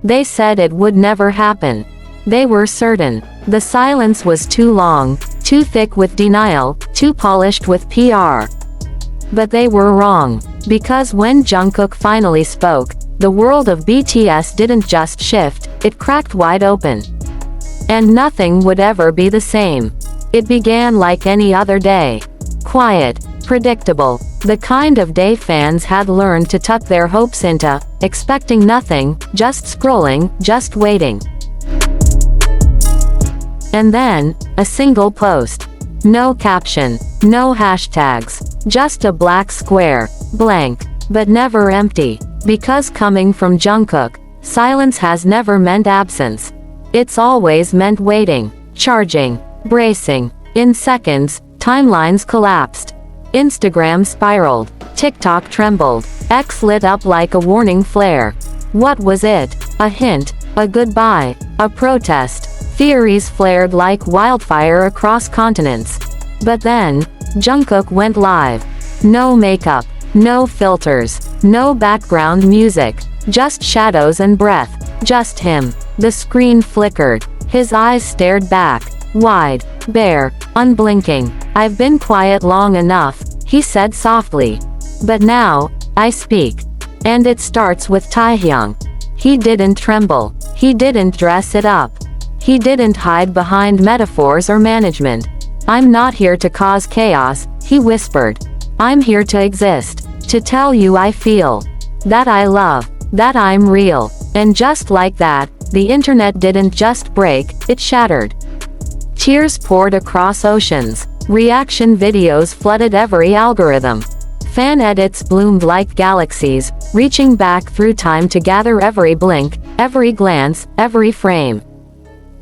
They said it would never happen. They were certain. The silence was too long, too thick with denial, too polished with PR. But they were wrong. Because when Jungkook finally spoke, the world of BTS didn't just shift, it cracked wide open. And nothing would ever be the same. It began like any other day. Quiet, predictable, the kind of day fans had learned to tuck their hopes into, expecting nothing, just scrolling, just waiting. And then, a single post. No caption, no hashtags, just a black square, blank, but never empty. Because coming from Jungkook, silence has never meant absence. It's always meant waiting, charging, bracing. In seconds, timelines collapsed. Instagram spiraled, TikTok trembled, X lit up like a warning flare. What was it? A hint, a goodbye, a protest? Theories flared like wildfire across continents. But then, Jungkook went live. No makeup, no filters, no background music, just shadows and breath, just him. The screen flickered. His eyes stared back, wide, bare, unblinking. I've been quiet long enough, he said softly. But now, I speak. And it starts with Taehyung. He didn't tremble. He didn't dress it up. He didn't hide behind metaphors or management. I'm not here to cause chaos, he whispered. I'm here to exist, to tell you I feel, that I love, that I'm real. And just like that, the internet didn't just break, it shattered. Tears poured across oceans. Reaction videos flooded every algorithm. Fan edits bloomed like galaxies, reaching back through time to gather every blink, every glance, every frame.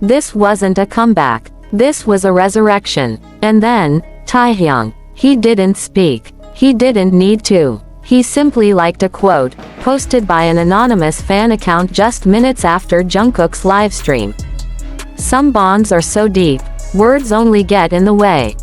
This wasn't a comeback. This was a resurrection. And then, Taehyung. He didn't speak. He didn't need to. He simply liked a quote, posted by an anonymous fan account just minutes after Jungkook's livestream. Some bonds are so deep, words only get in the way.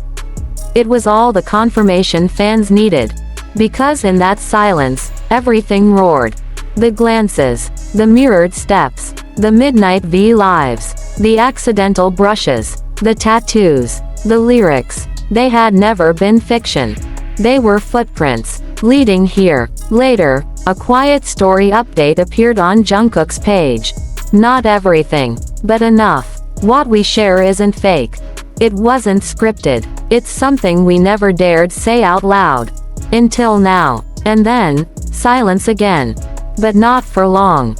It was all the confirmation fans needed. Because in that silence, everything roared. The glances, the mirrored steps, the midnight V lives, the accidental brushes, the tattoos, the lyrics. They had never been fiction. They were footprints, leading here. Later, a quiet story update appeared on Jungkook's page. Not everything, but enough. What we share isn't fake. It wasn't scripted. It's something we never dared say out loud. Until now. And then, silence again. But not for long.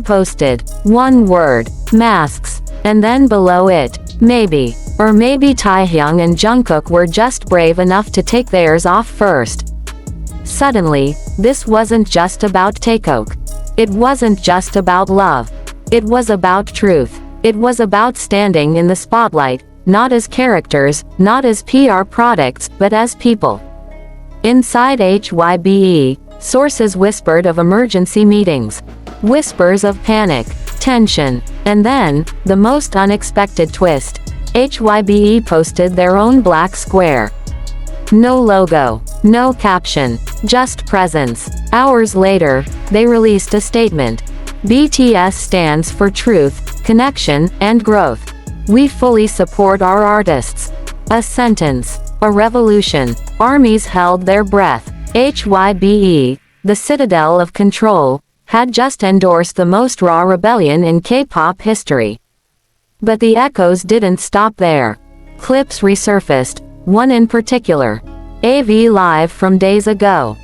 Posted. One word. Masks. And then below it, maybe. Or maybe Taehyung and Jungkook were just brave enough to take theirs off first. Suddenly, this wasn't just about Taekook. It wasn't just about love. It was about truth. It was about standing in the spotlight, not as characters, not as PR products, but as people. Inside Hybe, sources whispered of emergency meetings. Whispers of panic, tension, and then, the most unexpected twist. Hybe posted their own black square. No logo, no caption, just presence. Hours later, they released a statement. BTS stands for truth, connection, and growth. We fully support our artists. A sentence. A revolution. Armies held their breath. Hybe, the citadel of control, had just endorsed the most raw rebellion in K-pop history. But the echoes didn't stop there. Clips resurfaced, one in particular. AV live from days ago.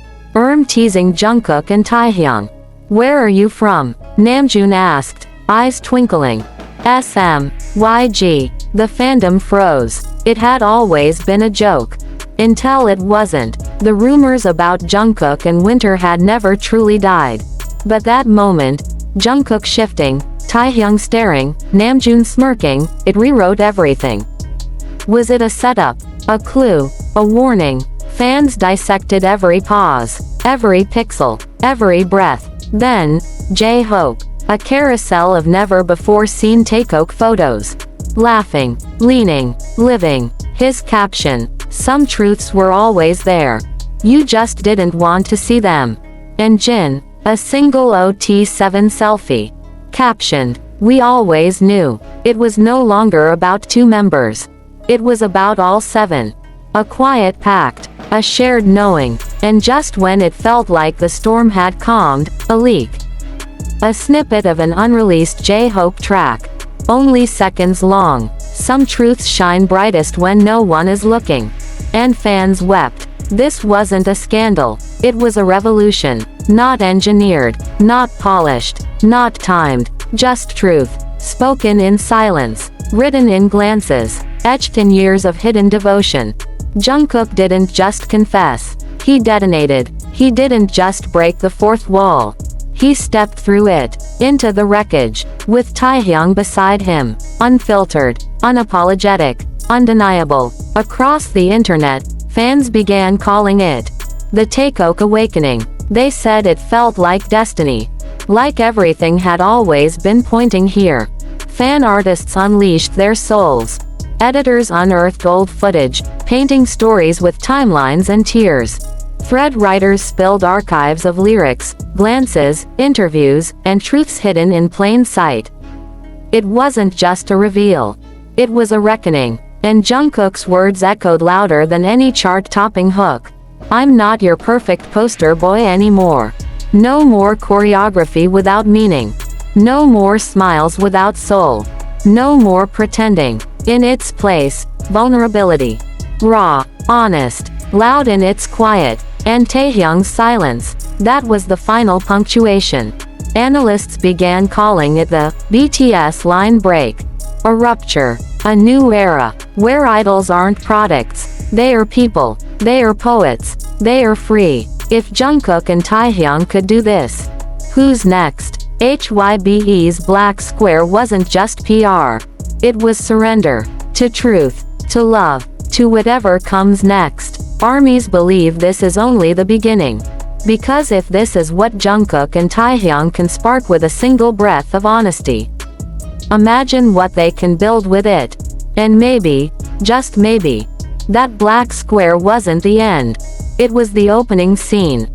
Teasing Jungkook and Taehyung. Where are you from? Namjoon asked, eyes twinkling. YG. The fandom froze. It had always been a joke. Until it wasn't. The rumors about Jungkook and Winter had never truly died. But that moment, Jungkook shifting, Taehyung staring, Namjoon smirking, it rewrote everything. Was it a setup? A clue? A warning? Fans dissected every pause, every pixel, every breath. Then, J-Hope. A carousel of never-before-seen Taekook photos. Laughing, leaning, living. His caption. Some truths were always there. You just didn't want to see them. And Jin. A single OT7 selfie. Captioned, "We always knew." It was no longer about 2 members. It was about all 7. A quiet pact, a shared knowing, and just when it felt like the storm had calmed, a leak. A snippet of an unreleased J-Hope track. Only seconds long. Some truths shine brightest when no one is looking. And fans wept. This wasn't a scandal. It was a revolution. Not engineered, not polished, not timed, just truth. Spoken in silence. Written in glances. Etched in years of hidden devotion. Jungkook didn't just confess. He detonated. He didn't just break the fourth wall. He stepped through it, into the wreckage, with Taehyung beside him. Unfiltered, unapologetic, undeniable. Across the internet, fans began calling it the Taekook awakening. They said it felt like destiny. Like everything had always been pointing here. Fan artists unleashed their souls. Editors unearthed old footage, painting stories with timelines and tears. Thread writers spilled archives of lyrics, glances, interviews, and truths hidden in plain sight. It wasn't just a reveal. It was a reckoning. And Jungkook's words echoed louder than any chart-topping hook. "I'm not your perfect poster boy anymore. No more choreography without meaning. No more smiles without soul. No more pretending. In its place, vulnerability. Raw, honest, loud in its quiet." And Taehyung's silence. That was the final punctuation. Analysts began calling it the BTS line break. A rupture. A new era. Where idols aren't products. They are people. They are poets. They are free. If Jungkook and Taehyung could do this, who's next? Hybe's black square wasn't just PR. It was surrender. To truth. To love. To whatever comes next. Armies believe this is only the beginning. Because if this is what Jungkook and Taehyung can spark with a single breath of honesty, imagine what they can build with it. And maybe, just maybe, that black square wasn't the end. It was the opening scene.